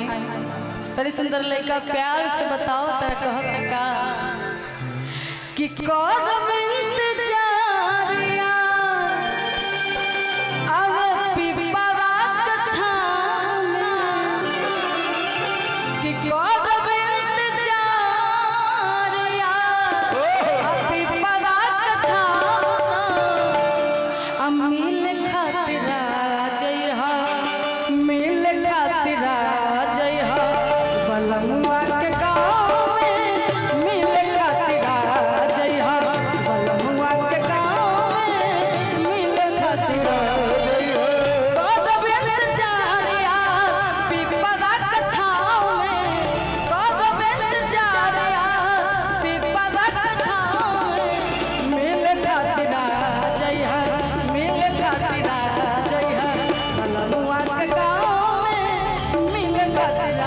बड़ी सुंदर लड़का प्यार से बताओ त कहत का कि कौन इंतजारिया अब पिपरा के छाव में कि कौन इंतजारिया अब पिपरा के छाव मिल खातिर जय हा मिल खातिर जय हा बलमुआ के गाँव में मिल खातिर जय हा बलमुआ के गाँव में मिल खातिर जय हो कदम इंतजारिया पिपरा के छाव में कदम इंतजारिया पिपरा के छाव में मिल खातिर जय हा मिल खातिर जय हा बलमुआ के गाँव में मिल खातिर